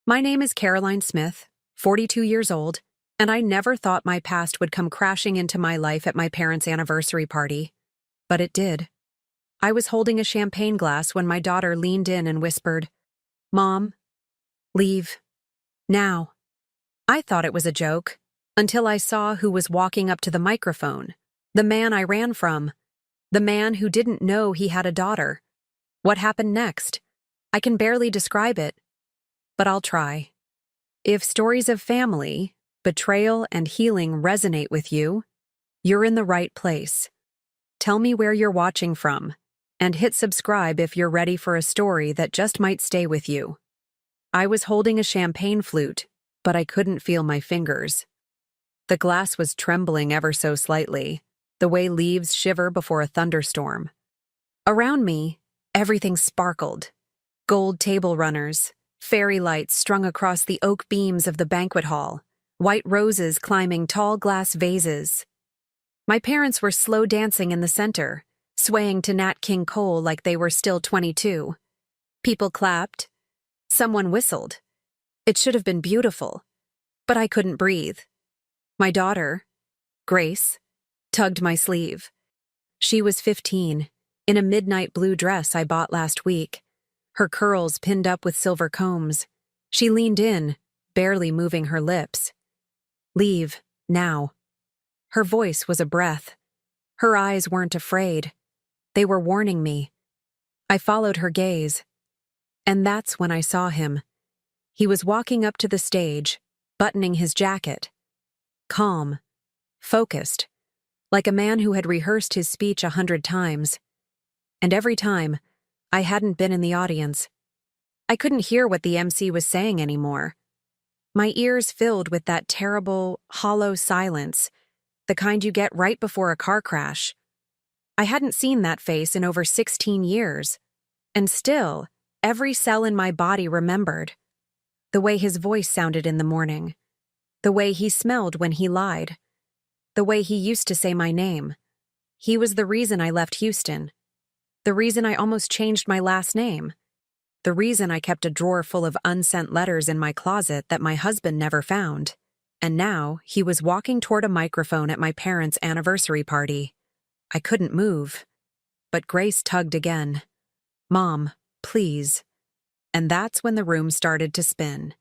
My name is Caroline Smith, 42 years old, and I never thought my past would come crashing into my life at my parents' anniversary party. But it did. I was holding a champagne glass when my daughter leaned in and whispered, "Mom, leave. Now." I thought it was a joke, until I saw who was walking up to the microphone. The man I ran from. The man who didn't know he had a daughter. What happened next? I can barely describe it, but I'll try. If stories of family, betrayal, and healing resonate with you, you're in the right place. Tell me where you're watching from, and hit subscribe if you're ready for a story that just might stay with you. I was holding a champagne flute, but I couldn't feel my fingers. The glass was trembling ever so slightly, the way leaves shiver before a thunderstorm. Around me, everything sparkled. Gold table runners, fairy lights strung across the oak beams of the banquet hall, white roses climbing tall glass vases. My parents were slow dancing in the center, swaying to Nat King Cole like they were still 22. People clapped. Someone whistled. It should have been beautiful, but I couldn't breathe. My daughter, Grace, tugged my sleeve. She was 15, in a midnight blue dress I bought last week, her curls pinned up with silver combs. She leaned in, barely moving her lips. "Leave, now." Her voice was a breath. Her eyes weren't afraid. They were warning me. I followed her gaze. And that's when I saw him. He was walking up to the stage, buttoning his jacket. Calm, focused, like a man who had rehearsed his speech 100 times. And every time, I hadn't been in the audience. I couldn't hear what the MC was saying anymore. My ears filled with that terrible, hollow silence, the kind you get right before a car crash. I hadn't seen that face in over 16 years, and still, every cell in my body remembered. The way his voice sounded in the morning, the way he smelled when he lied, the way he used to say my name. He was the reason I left Houston, the reason I almost changed my last name, the reason I kept a drawer full of unsent letters in my closet that my husband never found. And now he was walking toward a microphone at my parents' anniversary party. I couldn't move, but Grace tugged again. "Mom, please." And that's when the room started to spin.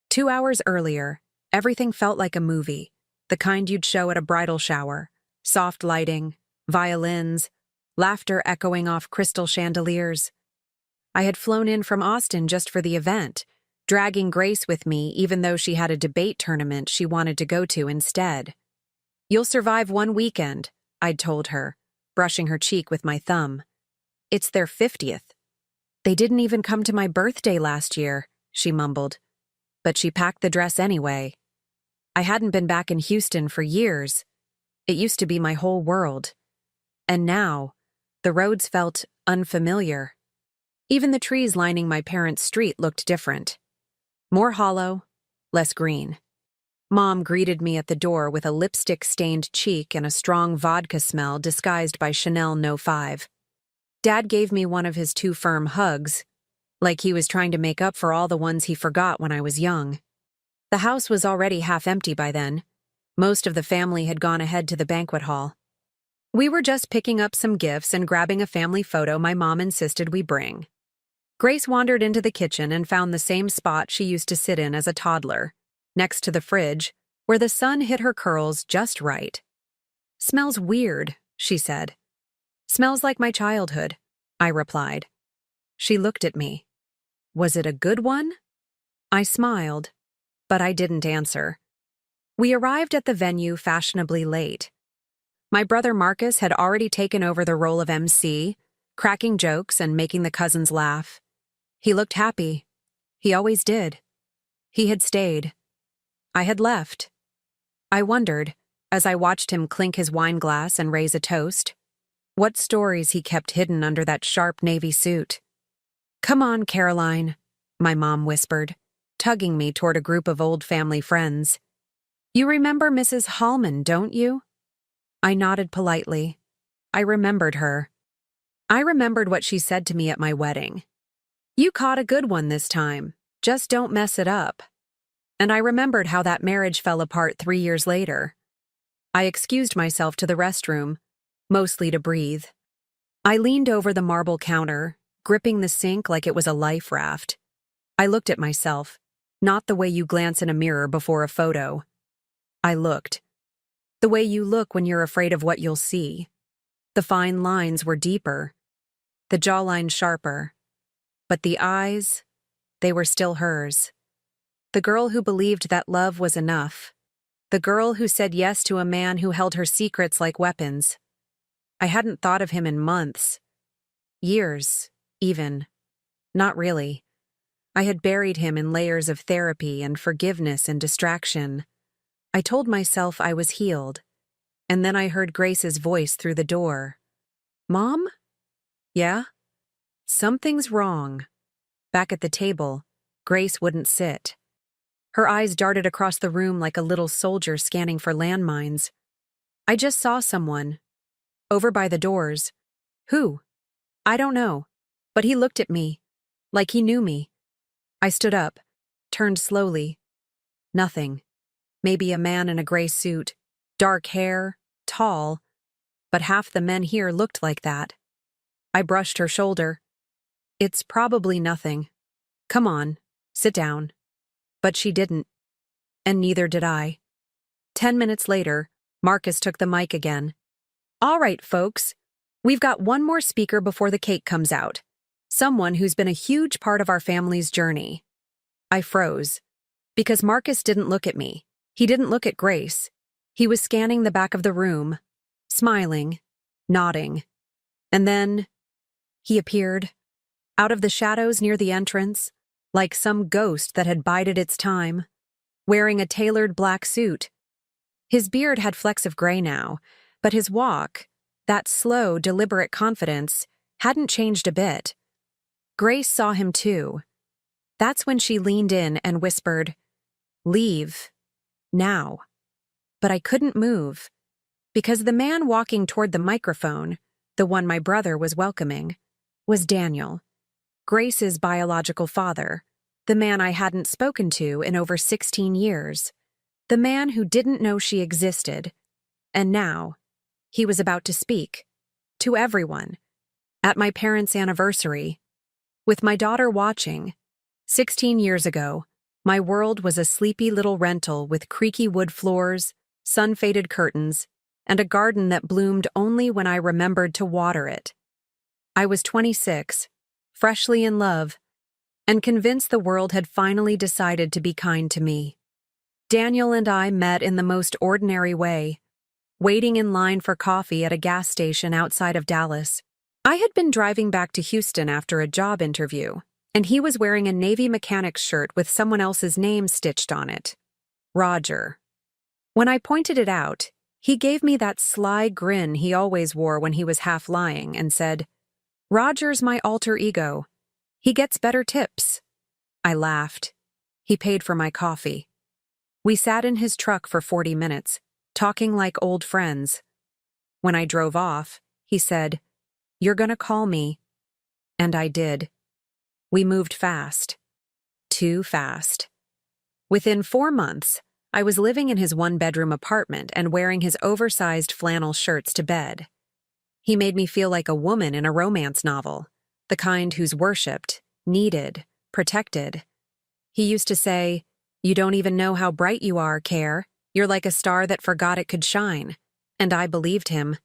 2 hours earlier, everything felt like a movie, the kind you'd show at a bridal shower. Soft lighting, violins, laughter echoing off crystal chandeliers. I had flown in from Austin just for the event, dragging Grace with me even though she had a debate tournament she wanted to go to instead. "You'll survive one weekend," I'd told her, brushing her cheek with my thumb. "It's their 50th. They didn't even come to my birthday last year," she mumbled. But she packed the dress anyway. I hadn't been back in Houston for years. It used to be my whole world. And now, the roads felt unfamiliar. Even the trees lining my parents' street looked different. More hollow, less green. Mom greeted me at the door with a lipstick-stained cheek and a strong vodka smell disguised by Chanel No. 5. Dad gave me one of his 2 firm hugs, like he was trying to make up for all the ones he forgot when I was young. The house was already half empty by then. Most of the family had gone ahead to the banquet hall. We were just picking up some gifts and grabbing a family photo my mom insisted we bring. Grace wandered into the kitchen and found the same spot she used to sit in as a toddler, next to the fridge, where the sun hit her curls just right. "Smells weird," she said. "Smells like my childhood," I replied. She looked at me. Was it a good one? I smiled, but I didn't answer. We arrived at the venue fashionably late. My brother Marcus had already taken over the role of MC, cracking jokes and making the cousins laugh. He looked happy. He always did. He had stayed. I had left. I wondered, as I watched him clink his wine glass and raise a toast, what stories he kept hidden under that sharp navy suit. "Come on, Caroline," my mom whispered, tugging me toward a group of old family friends. "You remember Mrs. Hallman, don't you?" I nodded politely. I remembered her. I remembered what she said to me at my wedding. "You caught a good one this time. Just don't mess it up. And I remembered how that marriage fell apart 3 years later. I excused myself to the restroom, mostly to breathe. I leaned over the marble counter, gripping the sink like it was a life raft. I looked at myself, not the way you glance in a mirror before a photo. I looked. The way you look when you're afraid of what you'll see. The fine lines were deeper, the jawline sharper. But the eyes, they were still hers. The girl who believed that love was enough. The girl who said yes to a man who held her secrets like weapons. I hadn't thought of him in months. Years, even. Not really. I had buried him in layers of therapy and forgiveness and distraction. I told myself I was healed. And then I heard Grace's voice through the door. "Mom?" "Yeah?" "Something's wrong." Back at the table, Grace wouldn't sit. Her eyes darted across the room like a little soldier scanning for landmines. "I just saw someone. Over by the doors." "Who?" "I don't know. But he looked at me. Like he knew me." I stood up, turned slowly. Nothing. Maybe a man in a gray suit, dark hair, tall. But half the men here looked like that. I brushed her shoulder. "It's probably nothing. Come on, sit down." But she didn't. And neither did I. 10 minutes later, Marcus took the mic again. "All right, folks. We've got one more speaker before the cake comes out. Someone who's been a huge part of our family's journey." I froze. Because Marcus didn't look at me. He didn't look at Grace. He was scanning the back of the room, smiling, nodding. And then he appeared, out of the shadows near the entrance, like some ghost that had bided its time, wearing a tailored black suit. His beard had flecks of gray now, but his walk, that slow, deliberate confidence, hadn't changed a bit. Grace saw him too. That's when she leaned in and whispered, "Leave. Now." But I couldn't move, because the man walking toward the microphone, the one my brother was welcoming, was Daniel, Grace's biological father, the man I hadn't spoken to in over 16 years, the man who didn't know she existed. And now, he was about to speak, to everyone, at my parents' anniversary, with my daughter watching. 16 years ago, my world was a sleepy little rental with creaky wood floors, sun-faded curtains, and a garden that bloomed only when I remembered to water it. I was 26, freshly in love, and convinced the world had finally decided to be kind to me. Daniel and I met in the most ordinary way, waiting in line for coffee at a gas station outside of Dallas. I had been driving back to Houston after a job interview, and he was wearing a Navy mechanic's shirt with someone else's name stitched on it. Roger. When I pointed it out, he gave me that sly grin he always wore when he was half lying and said, "Roger's my alter ego. He gets better tips." I laughed. He paid for my coffee. We sat in his truck for 40 minutes, talking like old friends. When I drove off, he said, "You're gonna call me." And I did. We moved fast. Too fast. Within 4 months, I was living in his one-bedroom apartment and wearing his oversized flannel shirts to bed. He made me feel like a woman in a romance novel, the kind who's worshipped, needed, protected. He used to say, "You don't even know how bright you are, Care. You're like a star that forgot it could shine." And I believed him.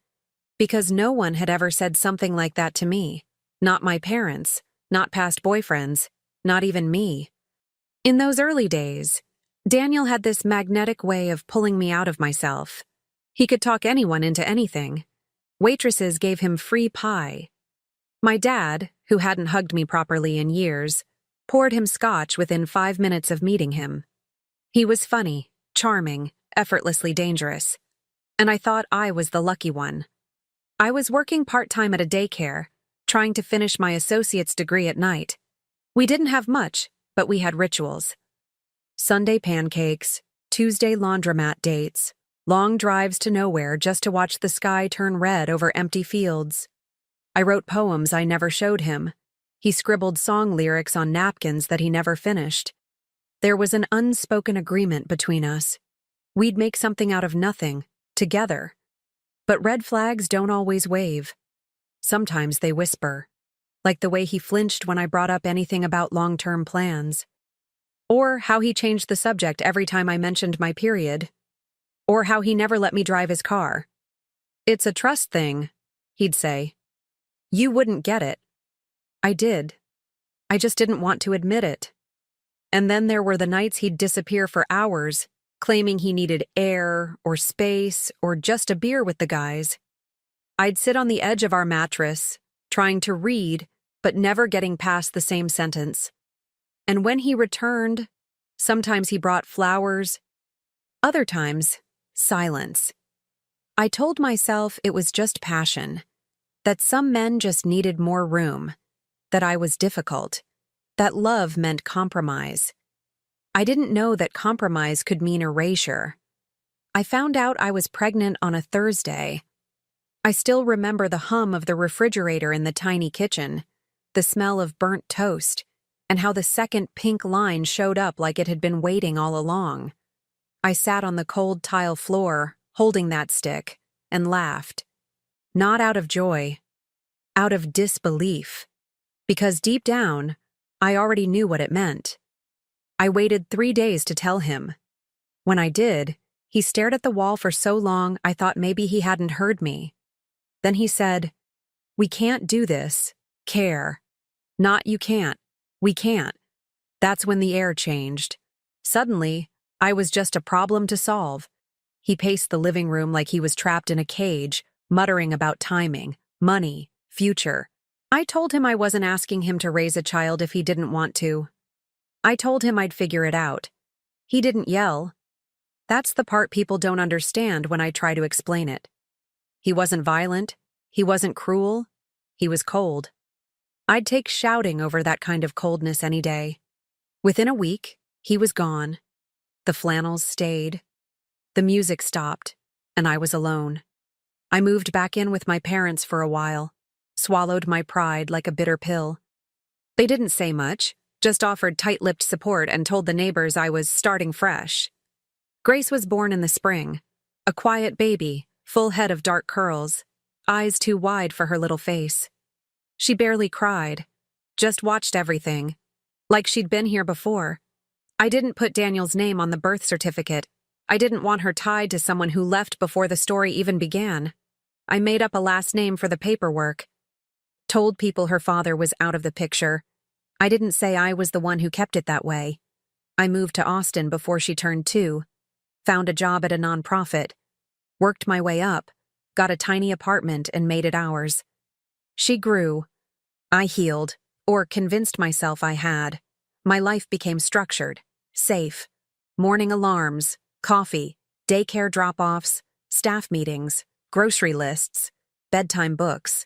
Because no one had ever said something like that to me. Not my parents, not past boyfriends, not even me. In those early days, Daniel had this magnetic way of pulling me out of myself. He could talk anyone into anything. Waitresses gave him free pie. My dad, who hadn't hugged me properly in years, poured him scotch within 5 minutes of meeting him. He was funny, charming, effortlessly dangerous. And I thought I was the lucky one. I was working part-time at a daycare, trying to finish my associate's degree at night. We didn't have much, but we had rituals. Sunday pancakes, Tuesday laundromat dates, long drives to nowhere just to watch the sky turn red over empty fields. I wrote poems I never showed him, He scribbled song lyrics on napkins that he never finished. There was an unspoken agreement between us. We'd make something out of nothing, together. But red flags don't always wave. Sometimes they whisper, like the way he flinched when I brought up anything about long-term plans. Or how he changed the subject every time I mentioned my period. Or how he never let me drive his car. "It's a trust thing," he'd say. "You wouldn't get it." I did. I just didn't want to admit it. And then there were the nights he'd disappear for hours, claiming he needed air or space or just a beer with the guys. I'd sit on the edge of our mattress, trying to read, but never getting past the same sentence. And when he returned, sometimes he brought flowers, other times, silence. I told myself it was just passion, that some men just needed more room, that I was difficult, that love meant compromise. I didn't know that compromise could mean erasure. I found out I was pregnant on a Thursday. I still remember the hum of the refrigerator in the tiny kitchen, the smell of burnt toast, and how the second pink line showed up like it had been waiting all along. I sat on the cold tile floor, holding that stick, and laughed. Not out of joy, out of disbelief. Because deep down, I already knew what it meant. I waited 3 days to tell him. When I did, he stared at the wall for so long I thought maybe he hadn't heard me. Then he said, "We can't do this. Care. Not you can't. We can't." That's when the air changed. Suddenly, I was just a problem to solve. He paced the living room like he was trapped in a cage, muttering about timing, money, future. I told him I wasn't asking him to raise a child if he didn't want to. I told him I'd figure it out. He didn't yell. That's the part people don't understand when I try to explain it. He wasn't violent. He wasn't cruel. He was cold. I'd take shouting over that kind of coldness any day. Within a week, he was gone. The flannels stayed. The music stopped, and I was alone. I moved back in with my parents for a while, swallowed my pride like a bitter pill. They didn't say much, just offered tight-lipped support and told the neighbors I was starting fresh. Grace was born in the spring, a quiet baby, full head of dark curls, eyes too wide for her little face. She barely cried, just watched everything, like she'd been here before. I didn't put Daniel's name on the birth certificate. I didn't want her tied to someone who left before the story even began. I made up a last name for the paperwork. Told people her father was out of the picture. I didn't say I was the one who kept it that way. I moved to Austin before she turned 2, found a job at a nonprofit, worked my way up, got a tiny apartment and made it ours. She grew. I healed, or convinced myself I had. My life became structured, safe. Morning alarms, coffee, daycare drop-offs, staff meetings, grocery lists, bedtime books.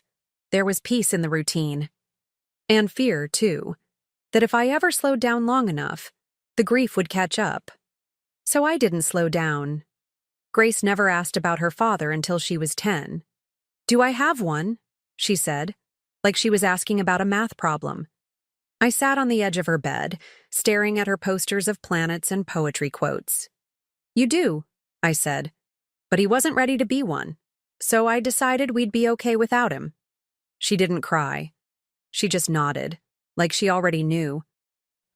There was peace in the routine. And fear, too, that if I ever slowed down long enough, the grief would catch up. So I didn't slow down. Grace never asked about her father until she was 10. "Do I have one?" she said, like she was asking about a math problem. I sat on the edge of her bed, staring at her posters of planets and poetry quotes. "You do," I said, "but he wasn't ready to be one, so I decided we'd be okay without him." She didn't cry. She just nodded, like she already knew.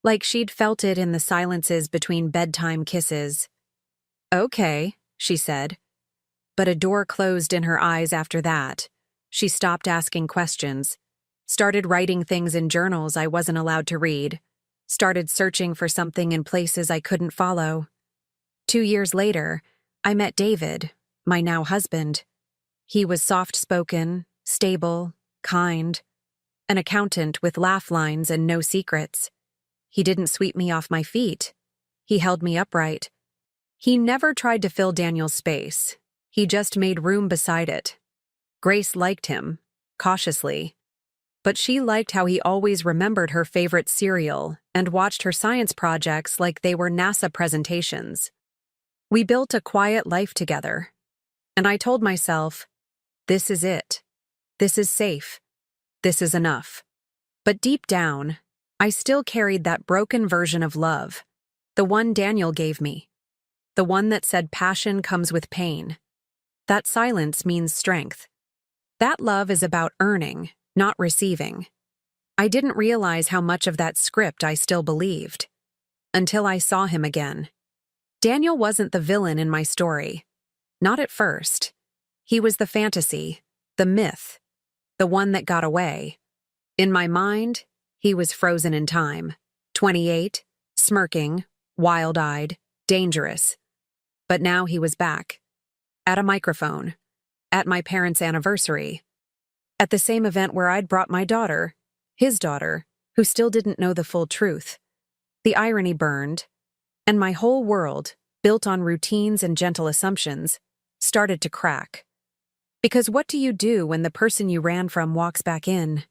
Like she'd felt it in the silences between bedtime kisses. "Okay," she said. But a door closed in her eyes after that. She stopped asking questions, started writing things in journals I wasn't allowed to read, started searching for something in places I couldn't follow. 2 years later, I met David, my now husband. He was soft-spoken, stable, kind, an accountant with laugh lines and no secrets. He didn't sweep me off my feet. He held me upright. He never tried to fill Daniel's space. He just made room beside it. Grace liked him, cautiously. But she liked how he always remembered her favorite cereal and watched her science projects like they were NASA presentations. We built a quiet life together. And I told myself, this is it. This is safe. This is enough. But deep down, I still carried that broken version of love, the one Daniel gave me, the one that said passion comes with pain. That silence means strength. That love is about earning, not receiving. I didn't realize how much of that script I still believed. Until I saw him again. Daniel wasn't the villain in my story. Not at first. He was the fantasy, the myth, the one that got away. In my mind, he was frozen in time. 28, smirking, wild-eyed, dangerous. But now he was back. At a microphone. At my parents' anniversary. At the same event where I'd brought my daughter, his daughter, who still didn't know the full truth. The irony burned, and my whole world, built on routines and gentle assumptions, started to crack. Because what do you do when the person you ran from walks back in?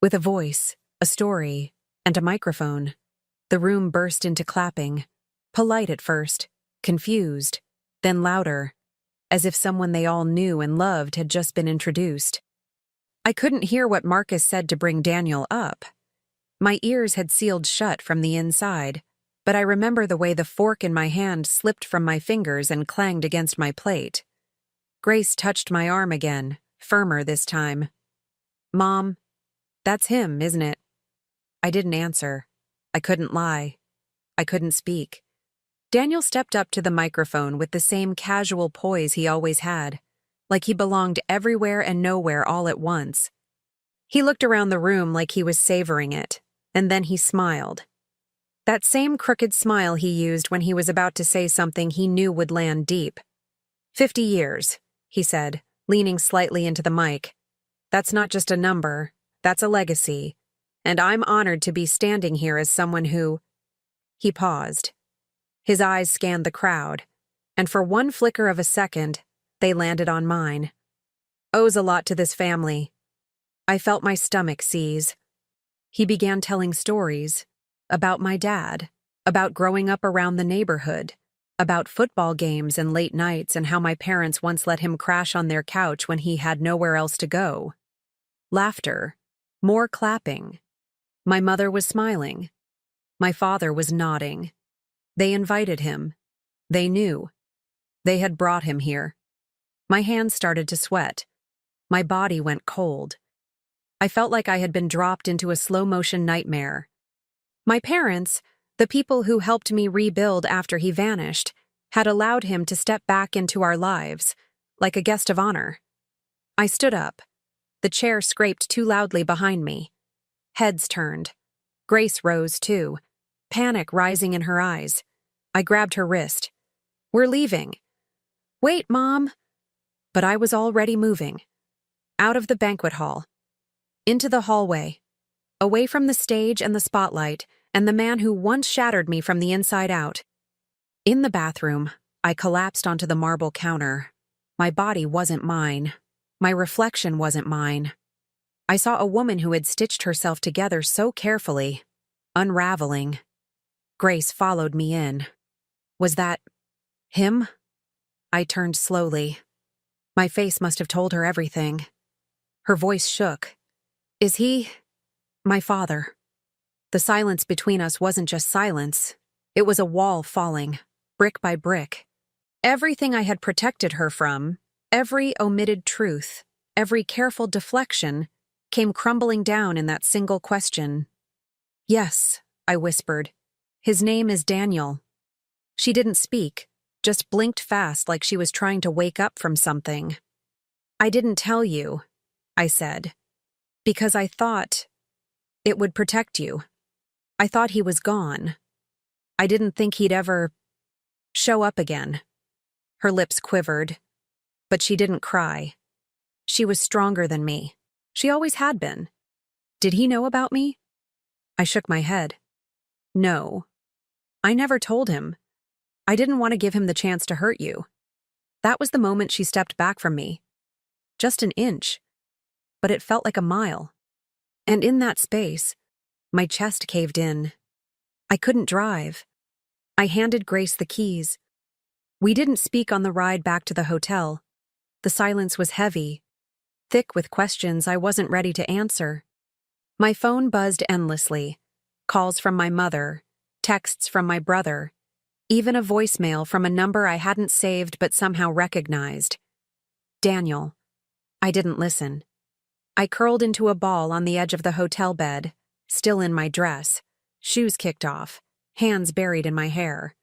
With a voice, a story, and a microphone. The room burst into clapping, polite at first, confused, then louder, as if someone they all knew and loved had just been introduced. I couldn't hear what Marcus said to bring Daniel up. My ears had sealed shut from the inside, but I remember the way the fork in my hand slipped from my fingers and clanged against my plate. Grace touched my arm again, firmer this time. "Mom, that's him, isn't it?" I didn't answer. I couldn't lie. I couldn't speak. Daniel stepped up to the microphone with the same casual poise he always had, like he belonged everywhere and nowhere all at once. He looked around the room like he was savoring it, and then he smiled. That same crooked smile he used when he was about to say something he knew would land deep. 50 years, he said, leaning slightly into the mic. That's not just a number, that's a legacy, and I'm honored to be standing here as someone who... He paused. His eyes scanned the crowd, and for one flicker of a second, they landed on mine. Owes a lot to this family. I felt my stomach seize. He began telling stories about my dad, about growing up around the neighborhood, about football games and late nights and how my parents once let him crash on their couch when he had nowhere else to go. Laughter. More clapping. My mother was smiling. My father was nodding. They invited him. They knew. They had brought him here. My hands started to sweat. My body went cold. I felt like I had been dropped into a slow-motion nightmare. My parents, the people who helped me rebuild after he vanished, had allowed him to step back into our lives, like a guest of honor. I stood up. The chair scraped too loudly behind me. Heads turned. Grace rose too, panic rising in her eyes. I grabbed her wrist. "We're leaving." "Wait, Mom." But I was already moving. Out of the banquet hall. Into the hallway. Away from the stage and the spotlight, and the man who once shattered me from the inside out. In the bathroom, I collapsed onto the marble counter. My body wasn't mine. My reflection wasn't mine. I saw a woman who had stitched herself together so carefully, unraveling. Grace followed me in. Was that him? I turned slowly. My face must have told her everything. Her voice shook. "Is he my father?" The silence between us wasn't just silence. It was a wall falling, brick by brick. Everything I had protected her from, every omitted truth, every careful deflection, came crumbling down in that single question. "Yes," I whispered. "His name is Daniel." She didn't speak, just blinked fast like she was trying to wake up from something. "I didn't tell you," I said, "because I thought it would protect you. I thought he was gone. I didn't think he'd ever show up again." Her lips quivered, but she didn't cry. She was stronger than me. She always had been. Did he know about me? I shook my head. No. I never told him. I didn't want to give him the chance to hurt you. That was the moment she stepped back from me. Just an inch. But it felt like a mile. And in that space, my chest caved in. I couldn't drive. I handed Grace the keys. We didn't speak on the ride back to the hotel. The silence was heavy, thick with questions I wasn't ready to answer. My phone buzzed endlessly. Calls from my mother, texts from my brother, even a voicemail from a number I hadn't saved but somehow recognized. Daniel. I didn't listen. I curled into a ball on the edge of the hotel bed, still in my dress, shoes kicked off, hands buried in my hair.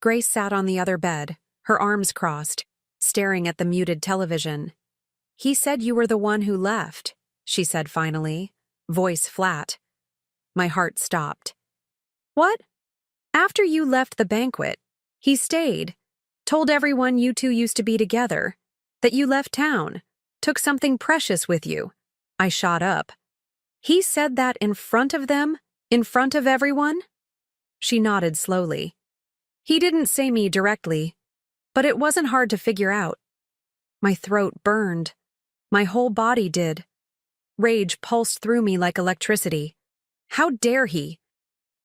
Grace sat on the other bed, her arms crossed, staring at the muted television. "He said you were the one who left," she said finally, voice flat. My heart stopped. "What? After you left the banquet, he stayed, told everyone you two used to be together, that you left town, took something precious with you." I shot up. "He said that in front of them? In front of everyone?" She nodded slowly. "He didn't say me directly, but it wasn't hard to figure out." My throat burned. My whole body did. Rage pulsed through me like electricity. How dare he?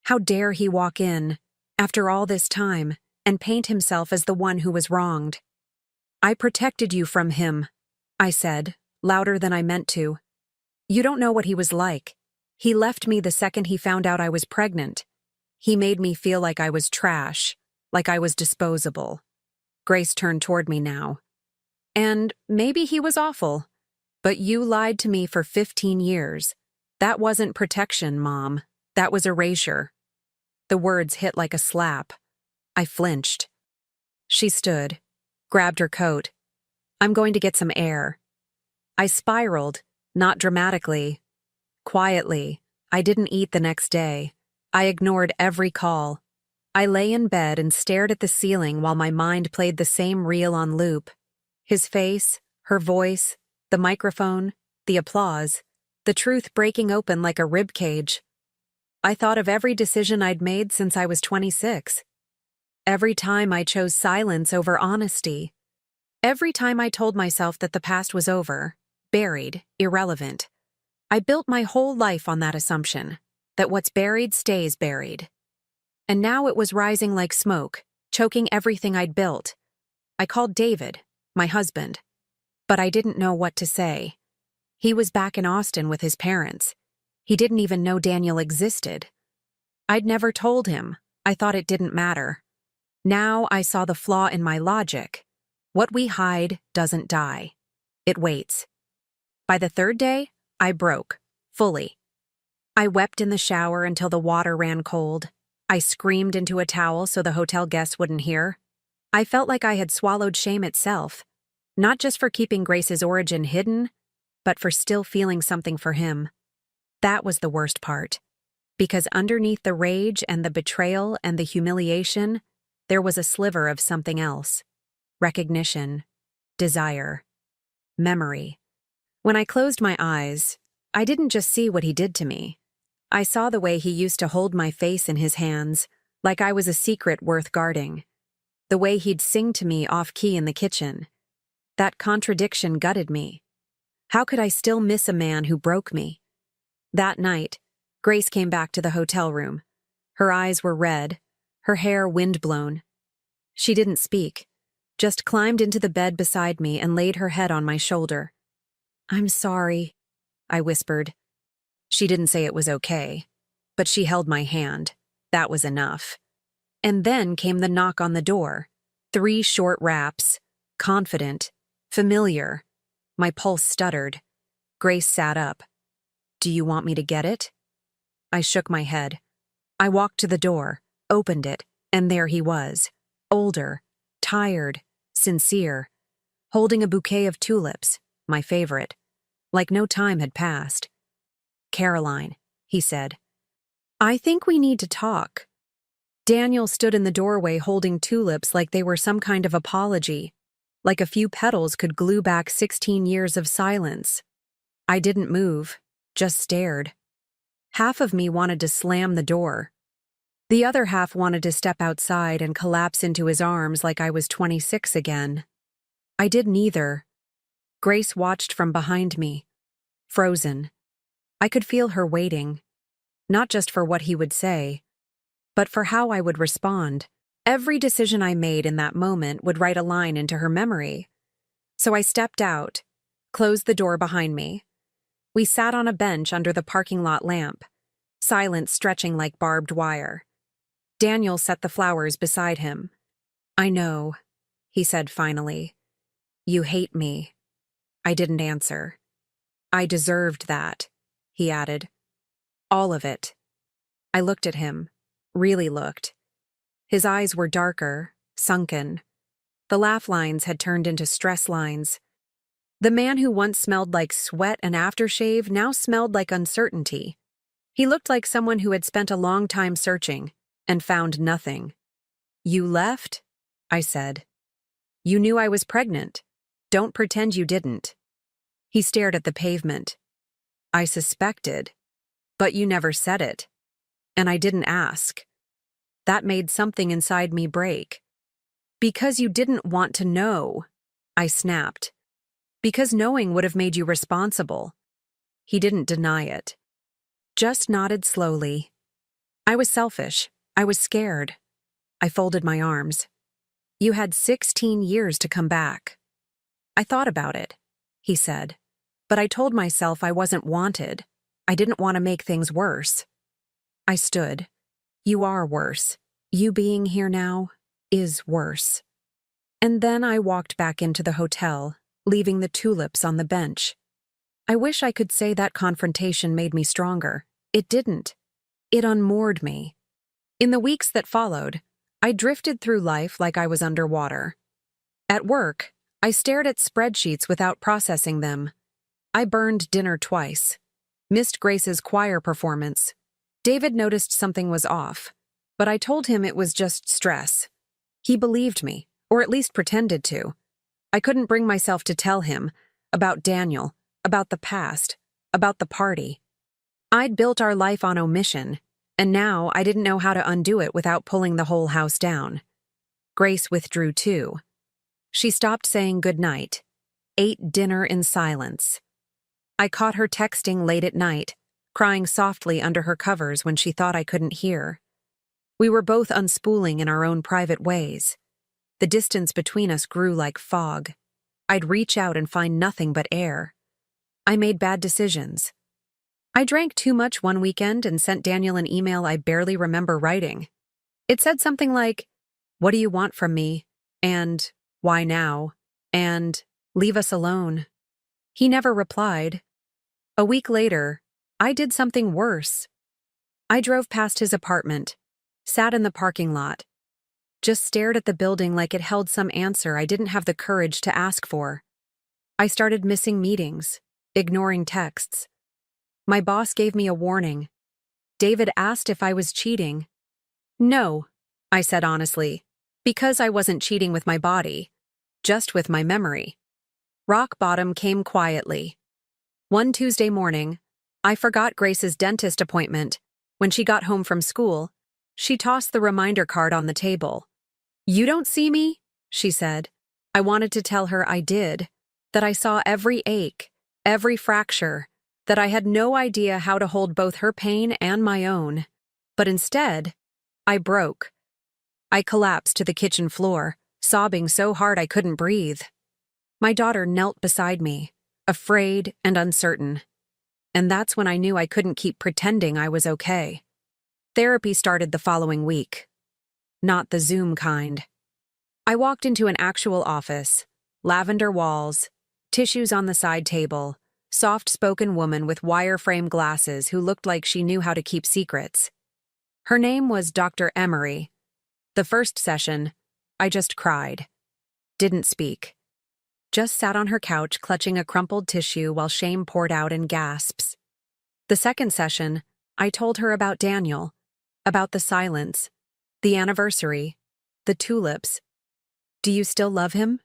How dare he walk in, after all this time, and paint himself as the one who was wronged? "I protected you from him," I said, louder than I meant to. "You don't know what he was like. He left me the second he found out I was pregnant. He made me feel like I was trash, like I was disposable." Grace turned toward me now. "And maybe he was awful, but you lied to me for 15 years. That wasn't protection, Mom. That was erasure." The words hit like a slap. I flinched. She stood, grabbed her coat. "I'm going to get some air." I spiraled, not dramatically. Quietly. I didn't eat the next day. I ignored every call. I lay in bed and stared at the ceiling while my mind played the same reel on loop. His face, her voice, the microphone, the applause, the truth breaking open like a rib cage. I thought of every decision I'd made since I was 26. Every time I chose silence over honesty. Every time I told myself that the past was over, buried, irrelevant. I built my whole life on that assumption, that what's buried stays buried. And now it was rising like smoke, choking everything I'd built. I called David, my husband, but I didn't know what to say. He was back in Austin with his parents. He didn't even know Daniel existed. I'd never told him. I thought it didn't matter. Now I saw the flaw in my logic. What we hide doesn't die. It waits. By the third day, I broke, fully. I wept in the shower until the water ran cold. I screamed into a towel so the hotel guests wouldn't hear. I felt like I had swallowed shame itself, not just for keeping Grace's origin hidden, but for still feeling something for him. That was the worst part, because underneath the rage and the betrayal and the humiliation, there was a sliver of something else. Recognition, desire, memory. When I closed my eyes, I didn't just see what he did to me. I saw the way he used to hold my face in his hands, like I was a secret worth guarding. The way he'd sing to me off-key in the kitchen. That contradiction gutted me. How could I still miss a man who broke me? That night, Grace came back to the hotel room. Her eyes were red, her hair windblown. She didn't speak, just climbed into the bed beside me and laid her head on my shoulder. "I'm sorry," I whispered. She didn't say it was okay, but she held my hand. That was enough. And then came the knock on the door. 3 short raps, confident, familiar. My pulse stuttered. Grace sat up. "Do you want me to get it?" I shook my head. I walked to the door, opened it, and there he was. Older, tired, sincere, holding a bouquet of tulips, my favorite, like no time had passed. "Caroline," he said, "I think we need to talk." Daniel stood in the doorway holding tulips like they were some kind of apology, like a few petals could glue back 16 years of silence. I didn't move, just stared. Half of me wanted to slam the door. The other half wanted to step outside and collapse into his arms like I was 26 again. I did neither. Grace watched from behind me, frozen. I could feel her waiting, not just for what he would say, but for how I would respond. Every decision I made in that moment would write a line into her memory. So I stepped out, closed the door behind me. We sat on a bench under the parking lot lamp, silence stretching like barbed wire. Daniel set the flowers beside him. "I know," he said finally. "You hate me." I didn't answer. "I deserved that," he added. "All of it." I looked at him, really looked. His eyes were darker, sunken. The laugh lines had turned into stress lines. The man who once smelled like sweat and aftershave now smelled like uncertainty. He looked like someone who had spent a long time searching and found nothing. "You left?" I said. "You knew I was pregnant. Don't pretend you didn't." He stared at the pavement. "I suspected, but you never said it. And I didn't ask." That made something inside me break. "Because you didn't want to know," I snapped. "Because knowing would have made you responsible." He didn't deny it. Just nodded slowly. "I was selfish. I was scared." I folded my arms. "You had 16 years to come back." "I thought about it," he said. "But I told myself I wasn't wanted. I didn't want to make things worse." I stood. "You are worse. You being here now is worse." And then I walked back into the hotel, leaving the tulips on the bench. I wish I could say that confrontation made me stronger. It didn't. It unmoored me. In the weeks that followed, I drifted through life like I was underwater. At work, I stared at spreadsheets without processing them. I burned dinner twice. Missed Grace's choir performance. David noticed something was off, but I told him it was just stress. He believed me, or at least pretended to. I couldn't bring myself to tell him about Daniel, about the past, about the party. I'd built our life on omission, and now I didn't know how to undo it without pulling the whole house down. Grace withdrew too. She stopped saying goodnight, ate dinner in silence. I caught her texting late at night, crying softly under her covers when she thought I couldn't hear. We were both unspooling in our own private ways. The distance between us grew like fog. I'd reach out and find nothing but air. I made bad decisions. I drank too much one weekend and sent Daniel an email I barely remember writing. It said something like, "What do you want from me?" and "Why now?" and "Leave us alone." He never replied. A week later, I did something worse. I drove past his apartment, sat in the parking lot, just stared at the building like it held some answer I didn't have the courage to ask for. I started missing meetings, ignoring texts. My boss gave me a warning. David asked if I was cheating. "No," I said honestly, because I wasn't cheating with my body, just with my memory. Rock bottom came quietly. One Tuesday morning, I forgot Grace's dentist appointment. When she got home from school, she tossed the reminder card on the table. "You don't see me?" she said. I wanted to tell her I did, that I saw every ache, every fracture, that I had no idea how to hold both her pain and my own. But instead, I broke. I collapsed to the kitchen floor, sobbing so hard I couldn't breathe. My daughter knelt beside me, afraid and uncertain. And that's when I knew I couldn't keep pretending I was okay. Therapy started the following week. Not the Zoom kind. I walked into an actual office, lavender walls, tissues on the side table, soft-spoken woman with wire-frame glasses who looked like she knew how to keep secrets. Her name was Dr. Emery. The first session, I just cried. Didn't speak. Just sat on her couch clutching a crumpled tissue while shame poured out in gasps. The second session, I told her about Daniel, about the silence, the anniversary, the tulips. "Do you still love him?"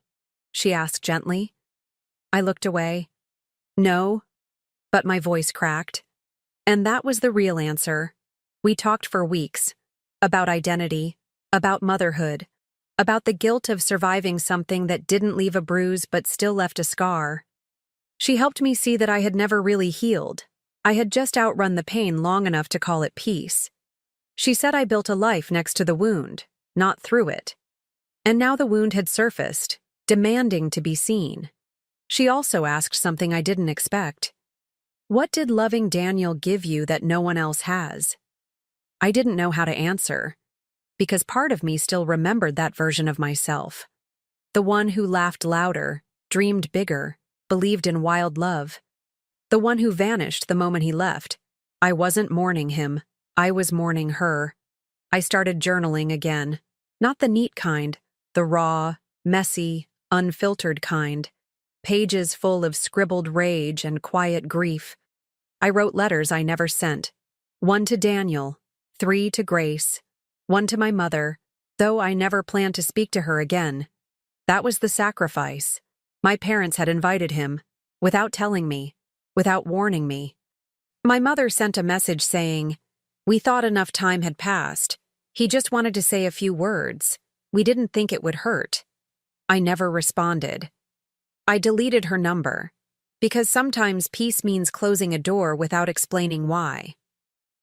she asked gently. I looked away. "No," but my voice cracked. And that was the real answer. We talked for weeks, about identity, about motherhood, about the guilt of surviving something that didn't leave a bruise but still left a scar. She helped me see that I had never really healed. I had just outrun the pain long enough to call it peace. She said I built a life next to the wound, not through it. And now the wound had surfaced, demanding to be seen. She also asked something I didn't expect. What did loving Daniel give you that no one else has? I didn't know how to answer, because part of me still remembered that version of myself. The one who laughed louder, dreamed bigger, believed in wild love. The one who vanished the moment he left. I wasn't mourning him. I was mourning her. I started journaling again. Not the neat kind, the raw, messy, unfiltered kind. Pages full of scribbled rage and quiet grief. I wrote letters I never sent. 1 to Daniel, 3 to Grace, 1 to my mother, though I never planned to speak to her again. That was the sacrifice. My parents had invited him, without telling me, without warning me. My mother sent a message saying, "We thought enough time had passed. He just wanted to say a few words. We didn't think it would hurt." I never responded. I deleted her number, because sometimes peace means closing a door without explaining why.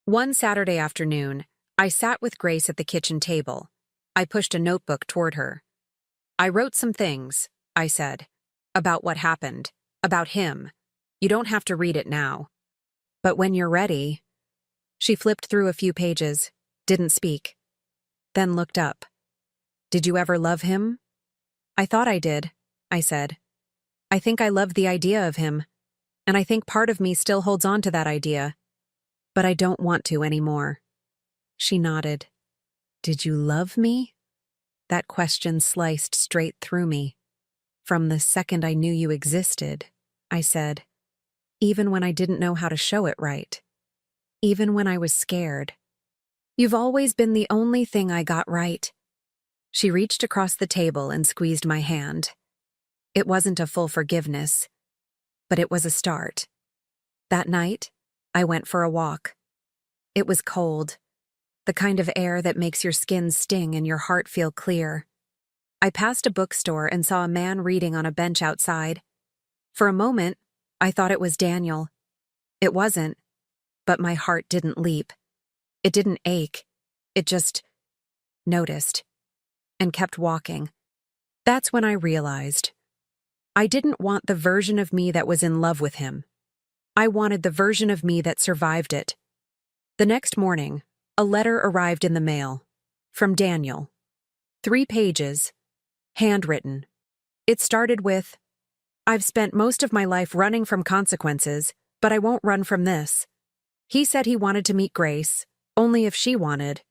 One Saturday afternoon, I sat with Grace at the kitchen table. I pushed a notebook toward her. "I wrote some things," I said, "about what happened, about him. You don't have to read it now. But when you're ready." She flipped through a few pages, didn't speak, then looked up. "Did you ever love him?" "I thought I did," I said. "I think I loved the idea of him, and I think part of me still holds on to that idea. But I don't want to anymore." She nodded. "Did you love me?" That question sliced straight through me. "From the second I knew you existed," I said, "even when I didn't know how to show it right. Even when I was scared. You've always been the only thing I got right." She reached across the table and squeezed my hand. It wasn't a full forgiveness, but it was a start. That night, I went for a walk. It was cold, the kind of air that makes your skin sting and your heart feel clear. I passed a bookstore and saw a man reading on a bench outside. For a moment, I thought it was Daniel. It wasn't, but my heart didn't leap. It didn't ache. It just noticed and kept walking. That's when I realized I didn't want the version of me that was in love with him. I wanted the version of me that survived it. The next morning, a letter arrived in the mail. From Daniel. 3 pages. Handwritten. It started with, "I've spent most of my life running from consequences, but I won't run from this." He said he wanted to meet Grace, only if she wanted.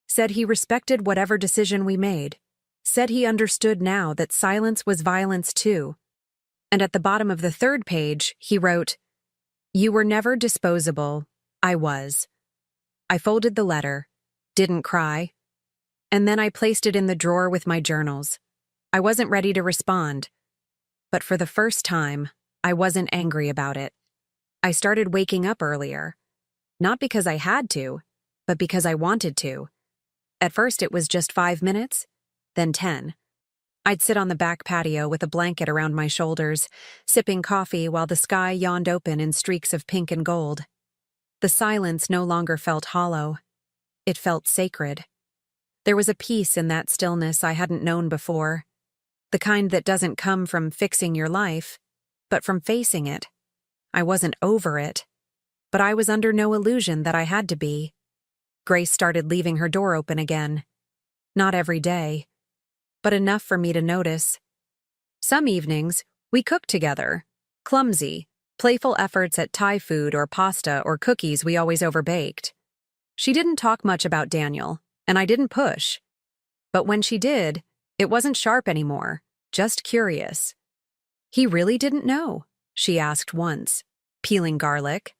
Said he respected whatever decision we made. Said he understood now that silence was violence too. And at the bottom of the 3rd page, he wrote, "You were never disposable. I was." I folded the letter, didn't cry, and then I placed it in the drawer with my journals. I wasn't ready to respond, but for the first time, I wasn't angry about it. I started waking up earlier, not because I had to, but because I wanted to. At first it was just 5 minutes, then 10. I'd sit on the back patio with a blanket around my shoulders, sipping coffee while the sky yawned open in streaks of pink and gold. The silence no longer felt hollow. It felt sacred. There was a peace in that stillness I hadn't known before, the kind that doesn't come from fixing your life, but from facing it. I wasn't over it, but I was under no illusion that I had to be. Grace started leaving her door open again. Not every day, but enough for me to notice. Some evenings, we cooked together. Clumsy, playful efforts at Thai food or pasta or cookies we always overbaked. She didn't talk much about Daniel, and I didn't push. But when she did, it wasn't sharp anymore, just curious. "He really didn't know?" she asked once, peeling garlic.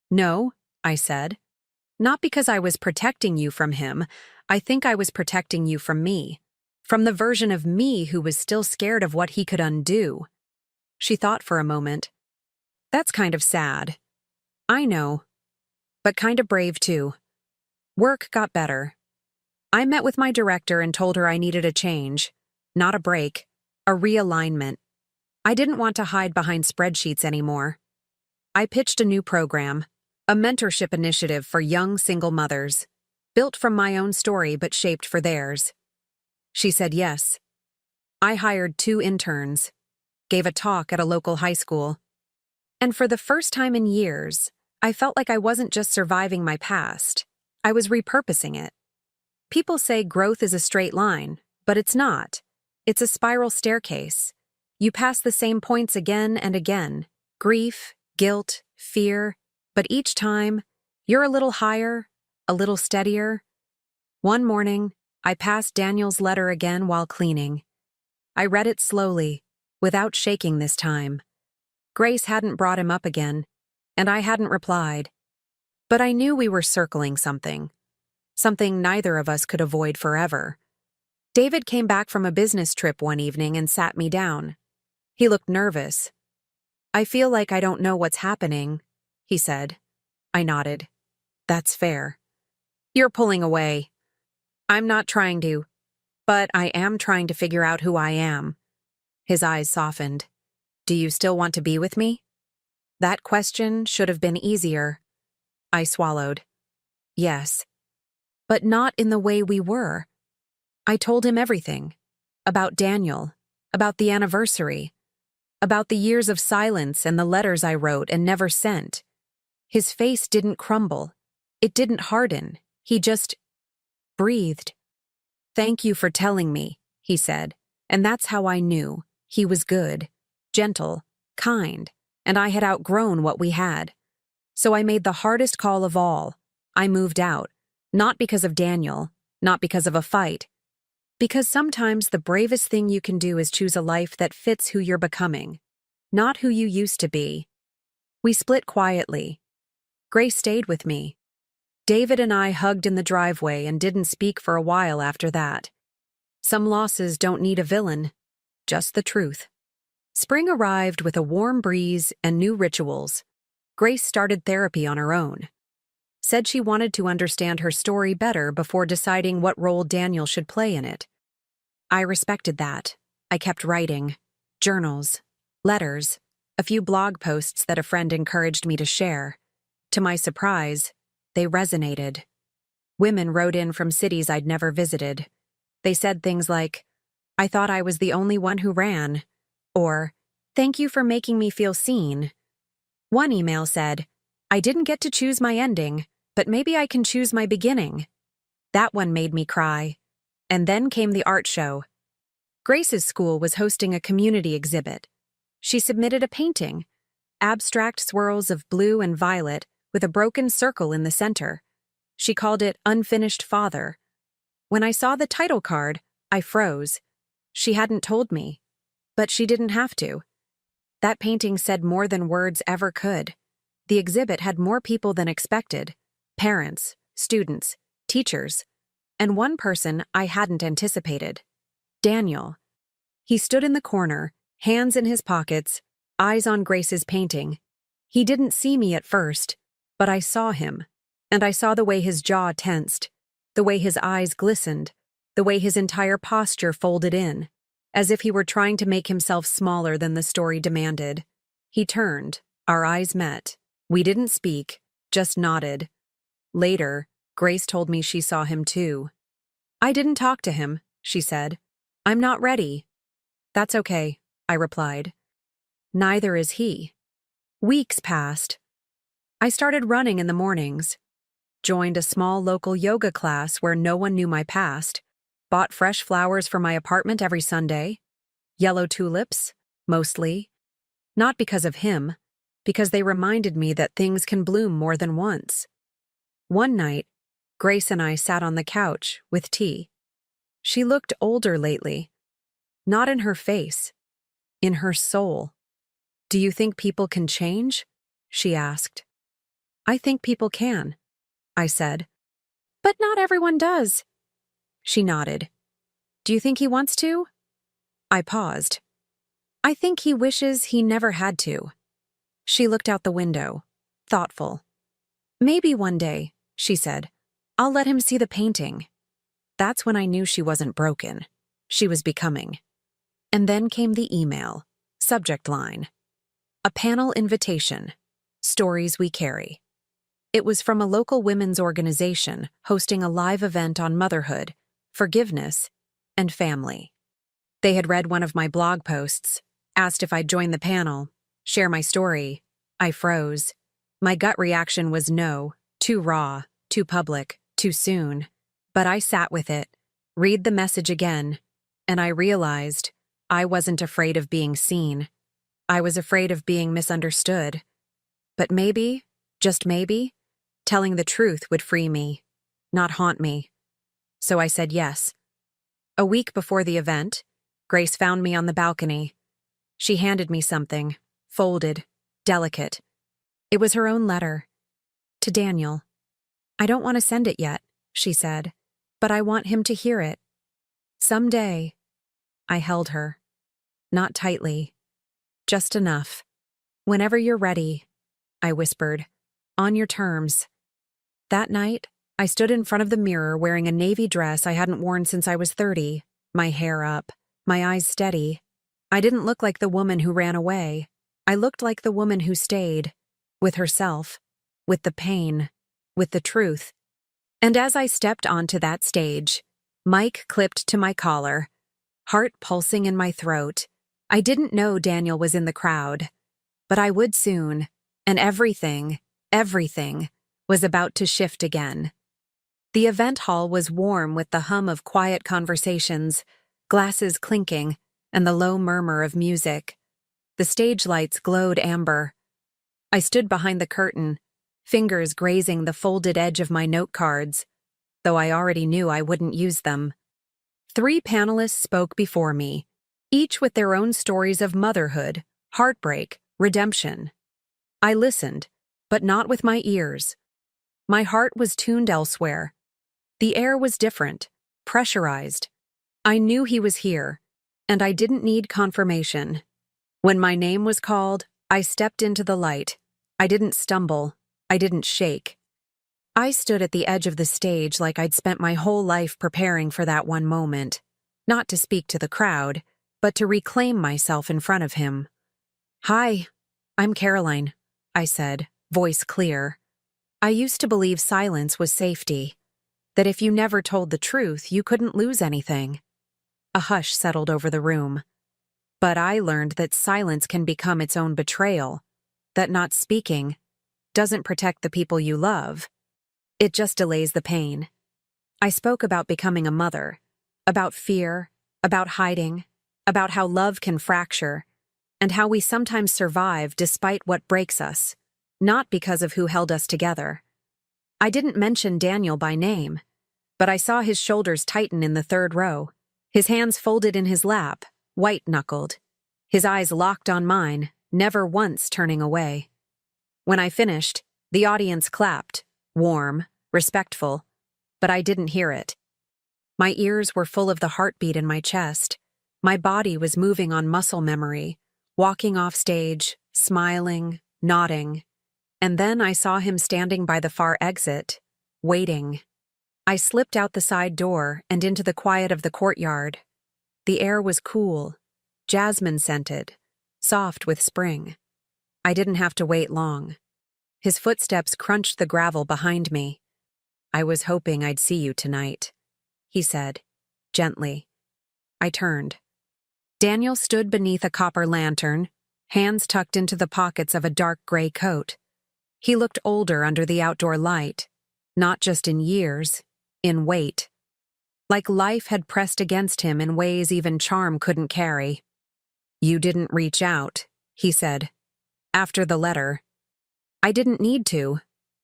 "No," I said. "Not because I was protecting you from him. I think I was protecting you from me. From the version of me who was still scared of what he could undo." She thought for a moment. "That's kind of sad." "I know, but kind of brave too." Work got better. I met with my director and told her I needed a change, not a break, a realignment. I didn't want to hide behind spreadsheets anymore. I pitched a new program, a mentorship initiative for young single mothers, built from my own story but shaped for theirs. She said yes. I hired 2 interns, gave a talk at a local high school. And for the first time in years, I felt like I wasn't just surviving my past, I was repurposing it. People say growth is a straight line, but it's not. It's a spiral staircase. You pass the same points again and again: grief, guilt, fear, but each time, you're a little higher, a little steadier. One morning, I passed Daniel's letter again while cleaning. I read it slowly, without shaking this time. Grace hadn't brought him up again, and I hadn't replied. But I knew we were circling something neither of us could avoid forever. David came back from a business trip one evening and sat me down. He looked nervous. "I feel like I don't know what's happening," he said. I nodded. "That's fair. You're pulling away. I'm not trying to, but I am trying to figure out who I am." His eyes softened. "Do you still want to be with me?" That question should have been easier. I swallowed. Yes. But not in the way we were. I told him everything. About Daniel. About the anniversary. About the years of silence and the letters I wrote and never sent. His face didn't crumble. It didn't harden. He just breathed. "Thank you for telling me," he said. And that's how I knew. He was good, gentle, kind, and I had outgrown what we had. So I made the hardest call of all. I moved out. Not because of Daniel, not because of a fight. Because sometimes the bravest thing you can do is choose a life that fits who you're becoming, not who you used to be. We split quietly. Grace stayed with me. David and I hugged in the driveway and didn't speak for a while after that. Some losses don't need a villain, just the truth. Spring arrived with a warm breeze and new rituals. Grace started therapy on her own. Said she wanted to understand her story better before deciding what role Daniel should play in it. I respected that. I kept writing. Journals, letters, a few blog posts that a friend encouraged me to share. To my surprise, they resonated. Women wrote in from cities I'd never visited. They said things like, "I thought I was the only one who ran," or, "Thank you for making me feel seen." One email said, "I didn't get to choose my ending, but maybe I can choose my beginning." That one made me cry. And then came the art show. Grace's school was hosting a community exhibit. She submitted a painting, abstract swirls of blue and violet with a broken circle in the center. She called it Unfinished Father. When I saw the title card, I froze. She hadn't told me, but she didn't have to. That painting said more than words ever could. The exhibit had more people than expected: parents, students, teachers, and one person I hadn't anticipated: Daniel. He stood in the corner, hands in his pockets, eyes on Grace's painting. He didn't see me at first, but I saw him, and I saw the way his jaw tensed, the way his eyes glistened, the way his entire posture folded in, as if he were trying to make himself smaller than the story demanded. He turned, our eyes met. We didn't speak, just nodded. Later, Grace told me she saw him too. "I didn't talk to him," she said. "I'm not ready." "That's okay," I replied. Neither is he. Weeks passed. I started running in the mornings, joined a small local yoga class where no one knew my past, bought fresh flowers for my apartment every Sunday, yellow tulips, mostly, not because of him, because they reminded me that things can bloom more than once. One night, Grace and I sat on the couch with tea. She looked older lately. Not in her face, in her soul. "Do you think people can change?" she asked. "I think people can," I said. "But not everyone does." She nodded. "Do you think he wants to?" I paused. "I think he wishes he never had to." She looked out the window, thoughtful. "Maybe one day," she said, "I'll let him see the painting." That's when I knew she wasn't broken. She was becoming. And then came the email. Subject line: "A panel invitation. Stories we carry." It was from a local women's organization hosting a live event on motherhood, forgiveness, and family. They had read one of my blog posts, asked if I'd join the panel, share my story, I froze. My gut reaction was no, too raw, too public, too soon. But I sat with it, read the message again, and I realized I wasn't afraid of being seen. I was afraid of being misunderstood. But maybe, just maybe, telling the truth would free me, not haunt me. So I said yes. A week before the event, Grace found me on the balcony. She handed me something, folded, delicate. It was her own letter. To Daniel. I don't want to send it yet, she said, but I want him to hear it. Someday. I held her. Not tightly. Just enough. Whenever you're ready, I whispered. On your terms. That night, I stood in front of the mirror wearing a navy dress I hadn't worn since I was 30, my hair up, my eyes steady. I didn't look like the woman who ran away. I looked like the woman who stayed, with herself, with the pain, with the truth. And as I stepped onto that stage, Mike clipped to my collar, heart pulsing in my throat. I didn't know Daniel was in the crowd, but I would soon, and everything was about to shift again. The event hall was warm with the hum of quiet conversations, glasses clinking, and the low murmur of music. The stage lights glowed amber. I stood behind the curtain, fingers grazing the folded edge of my note cards, though I already knew I wouldn't use them. 3 panelists spoke before me, each with their own stories of motherhood, heartbreak, redemption. I listened, but not with my ears. My heart was tuned elsewhere. The air was different, pressurized. I knew he was here, and I didn't need confirmation. When my name was called, I stepped into the light. I didn't stumble. I didn't shake. I stood at the edge of the stage like I'd spent my whole life preparing for that one moment, not to speak to the crowd, but to reclaim myself in front of him. Hi, I'm Caroline, I said, voice clear. I used to believe silence was safety, that if you never told the truth, you couldn't lose anything. A hush settled over the room. But I learned that silence can become its own betrayal, that not speaking doesn't protect the people you love. It just delays the pain. I spoke about becoming a mother, about fear, about hiding, about how love can fracture, and how we sometimes survive despite what breaks us, not because of who held us together. I didn't mention Daniel by name, but I saw his shoulders tighten in the 3rd row, his hands folded in his lap, white-knuckled, his eyes locked on mine, never once turning away. When I finished, the audience clapped, warm, respectful, but I didn't hear it. My ears were full of the heartbeat in my chest. My body was moving on muscle memory, walking off stage, smiling, nodding. And then I saw him standing by the far exit, waiting. I slipped out the side door and into the quiet of the courtyard. The air was cool, jasmine-scented, soft with spring. I didn't have to wait long. His footsteps crunched the gravel behind me. I was hoping I'd see you tonight, he said, gently. I turned. Daniel stood beneath a copper lantern, hands tucked into the pockets of a dark gray coat. He looked older under the outdoor light, not just in years, in weight. Like life had pressed against him in ways even charm couldn't carry. You didn't reach out, he said. After the letter. I didn't need to,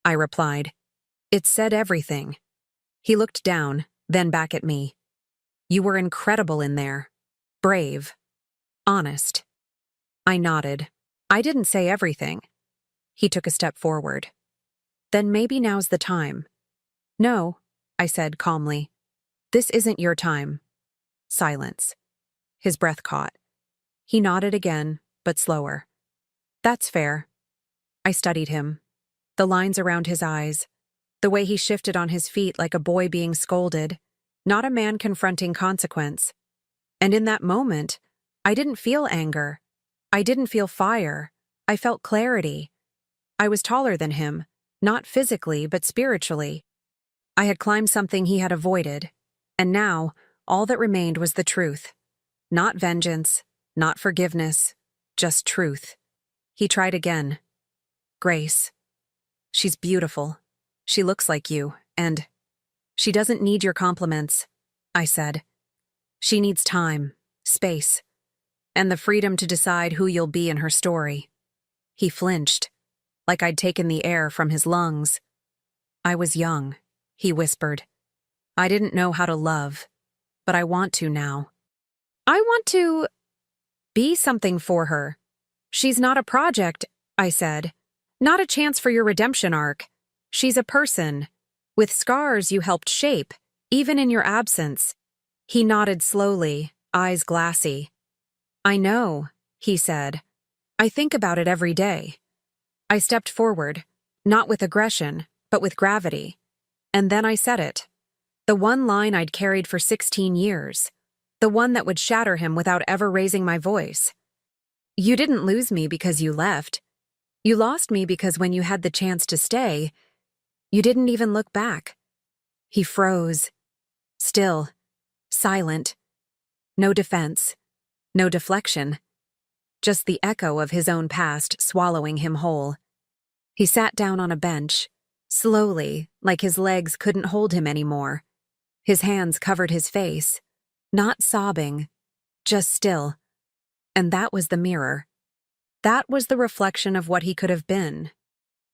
I replied. It said everything. He looked down, then back at me. You were incredible in there. Brave. Honest. I nodded. I didn't say everything. He took a step forward. Then maybe now's the time. No, I said calmly. This isn't your time. Silence. His breath caught. He nodded again, but slower. That's fair. I studied him. The lines around his eyes. The way he shifted on his feet like a boy being scolded, not a man confronting consequence. And in that moment, I didn't feel anger. I didn't feel fire. I felt clarity. I was taller than him, not physically, but spiritually. I had climbed something he had avoided, and now all that remained was the truth. Not vengeance, not forgiveness, just truth. He tried again. Grace. She's beautiful. She looks like you, and she doesn't need your compliments, I said. She needs time, space, and the freedom to decide who you'll be in her story. He flinched, like I'd taken the air from his lungs. I was young, he whispered. I didn't know how to love, but I want to now. I want to be something for her. She's not a project, I said. Not a chance for your redemption arc. She's a person, with scars you helped shape, even in your absence. He nodded slowly, eyes glassy. I know, he said. I think about it every day. I stepped forward, not with aggression, but with gravity. And then I said it. The one line I'd carried for 16 years. The one that would shatter him without ever raising my voice. You didn't lose me because you left. You lost me because when you had the chance to stay, you didn't even look back. He froze. Still. Silent. No defense. No deflection. Just the echo of his own past swallowing him whole. He sat down on a bench, slowly, like his legs couldn't hold him anymore. His hands covered his face, not sobbing, just still. And that was the mirror. That was the reflection of what he could have been.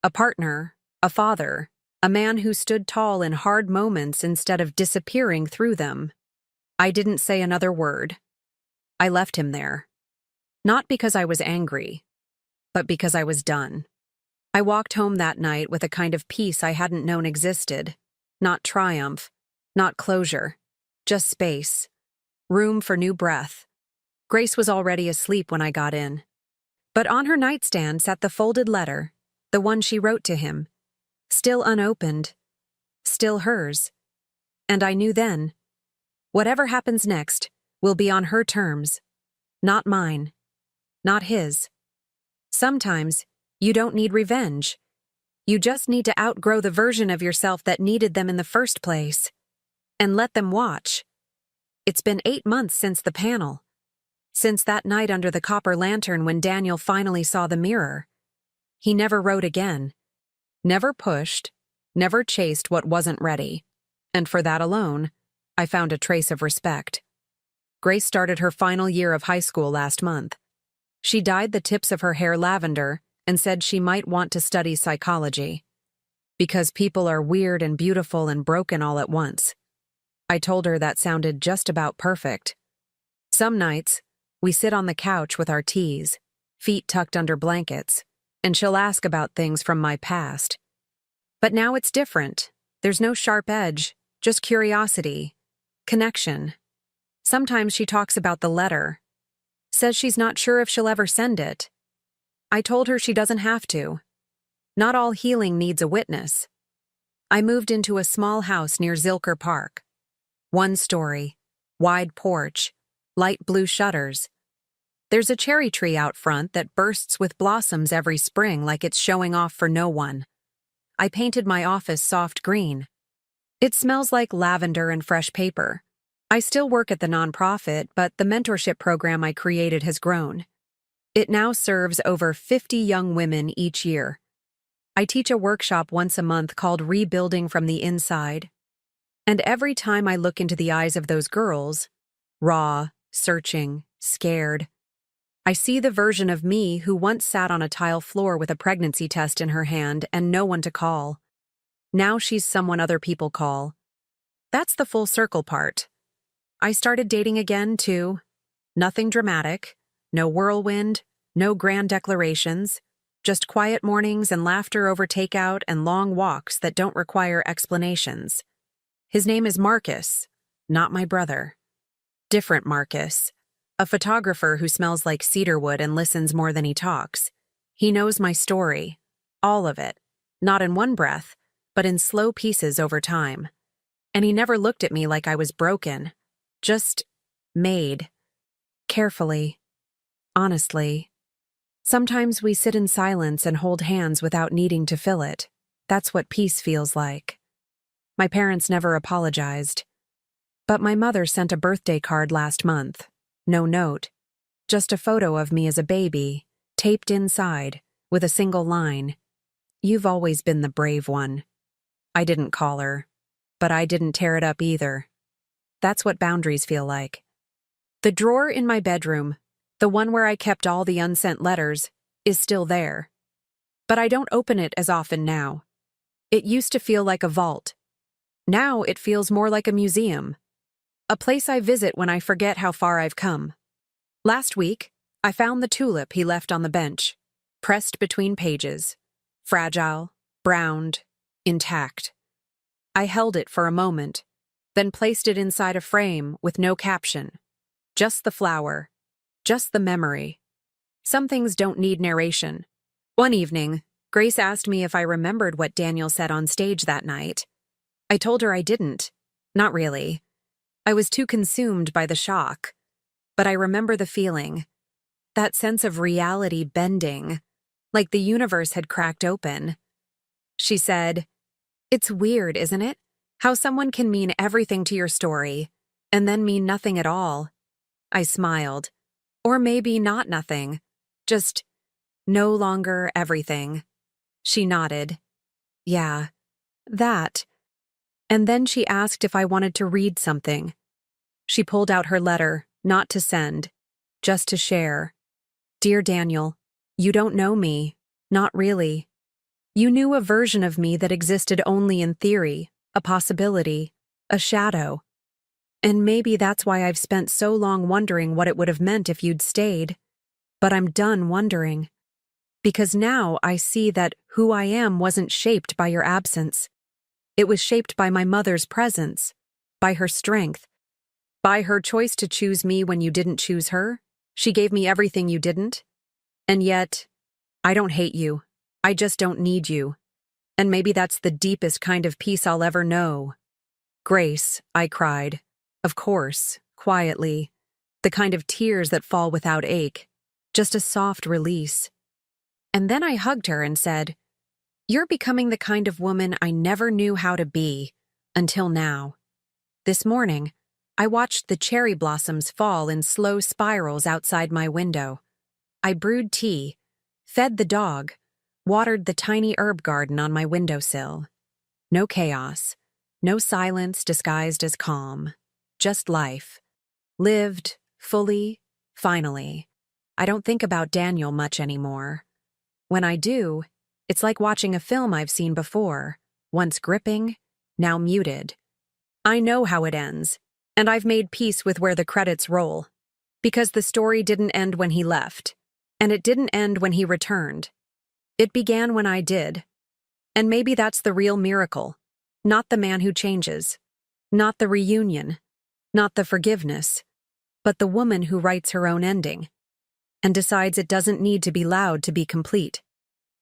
A partner, a father, a man who stood tall in hard moments instead of disappearing through them. I didn't say another word. I left him there. Not because I was angry, but because I was done. I walked home that night with a kind of peace I hadn't known existed. Not triumph, not closure, just space. Room for new breath. Grace was already asleep when I got in. But on her nightstand sat the folded letter, the one she wrote to him. Still unopened. Still hers. And I knew then, whatever happens next will be on her terms. Not mine. Not his. Sometimes, you don't need revenge. You just need to outgrow the version of yourself that needed them in the first place. And let them watch. It's been 8 months since the panel. Since that night under the copper lantern when Daniel finally saw the mirror. He never wrote again. Never pushed. Never chased what wasn't ready. And for that alone, I found a trace of respect. Grace started her final year of high school last month. She dyed the tips of her hair lavender and said she might want to study psychology. Because people are weird and beautiful and broken all at once. I told her that sounded just about perfect. Some nights, we sit on the couch with our teas, feet tucked under blankets, and she'll ask about things from my past. But now it's different. There's no sharp edge, just curiosity, connection. Sometimes she talks about the letter. Says she's not sure if she'll ever send it. I told her she doesn't have to. Not all healing needs a witness. I moved into a small house near Zilker Park. 1 story, wide porch, light blue shutters. There's a cherry tree out front that bursts with blossoms every spring like it's showing off for no one. I painted my office soft green. It smells like lavender and fresh paper. I still work at the nonprofit, but the mentorship program I created has grown. It now serves over 50 young women each year. I teach a workshop once a month called Rebuilding from the Inside. And every time I look into the eyes of those girls, raw, searching, scared, I see the version of me who once sat on a tile floor with a pregnancy test in her hand and no one to call. Now she's someone other people call. That's the full circle part. I started dating again, too. Nothing dramatic, no whirlwind, no grand declarations, just quiet mornings and laughter over takeout and long walks that don't require explanations. His name is Marcus, not my brother. Different Marcus. A photographer who smells like cedarwood and listens more than he talks. He knows my story. All of it. Not in one breath, but in slow pieces over time. And he never looked at me like I was broken. Just made. Carefully. Honestly. Sometimes we sit in silence and hold hands without needing to fill it. That's what peace feels like. My parents never apologized. But my mother sent a birthday card last month. No note. Just a photo of me as a baby, taped inside, with a single line. You've always been the brave one. I didn't call her, but I didn't tear it up either. That's what boundaries feel like. The drawer in my bedroom, the one where I kept all the unsent letters, is still there. But I don't open it as often now. It used to feel like a vault. Now it feels more like a museum. A place I visit when I forget how far I've come. Last week, I found the tulip he left on the bench, pressed between pages. Fragile, browned, intact. I held it for a moment, then placed it inside a frame with no caption. Just the flower. Just the memory. Some things don't need narration. One evening, Grace asked me if I remembered what Daniel said on stage that night. I told her I didn't. Not really. I was too consumed by the shock. But I remember the feeling. That sense of reality bending, like the universe had cracked open. She said, "It's weird, isn't it? How someone can mean everything to your story, and then mean nothing at all." I smiled. Or maybe not nothing. Just no longer everything. She nodded. Yeah, that. And then she asked if I wanted to read something. She pulled out her letter, not to send, just to share. "Dear Daniel, you don't know me. Not really. You knew a version of me that existed only in theory, a possibility, a shadow. And maybe that's why I've spent so long wondering what it would have meant if you'd stayed. But I'm done wondering. Because now I see that who I am wasn't shaped by your absence. It was shaped by my mother's presence, by her strength, by her choice to choose me when you didn't choose her. She gave me everything you didn't. And yet, I don't hate you. I just don't need you. And maybe that's the deepest kind of peace I'll ever know." "Grace," I cried. Of course, quietly. The kind of tears that fall without ache. Just a soft release. And then I hugged her and said, "You're becoming the kind of woman I never knew how to be, until now." This morning, I watched the cherry blossoms fall in slow spirals outside my window. I brewed tea, fed the dog, watered the tiny herb garden on my windowsill. No chaos, no silence disguised as calm. Just life. Lived, fully, finally. I don't think about Daniel much anymore. When I do, it's like watching a film I've seen before, once gripping, now muted. I know how it ends, and I've made peace with where the credits roll. Because the story didn't end when he left, and it didn't end when he returned. It began when I did. And maybe that's the real miracle. Not the man who changes. Not the reunion. Not the forgiveness, but the woman who writes her own ending and decides it doesn't need to be loud to be complete.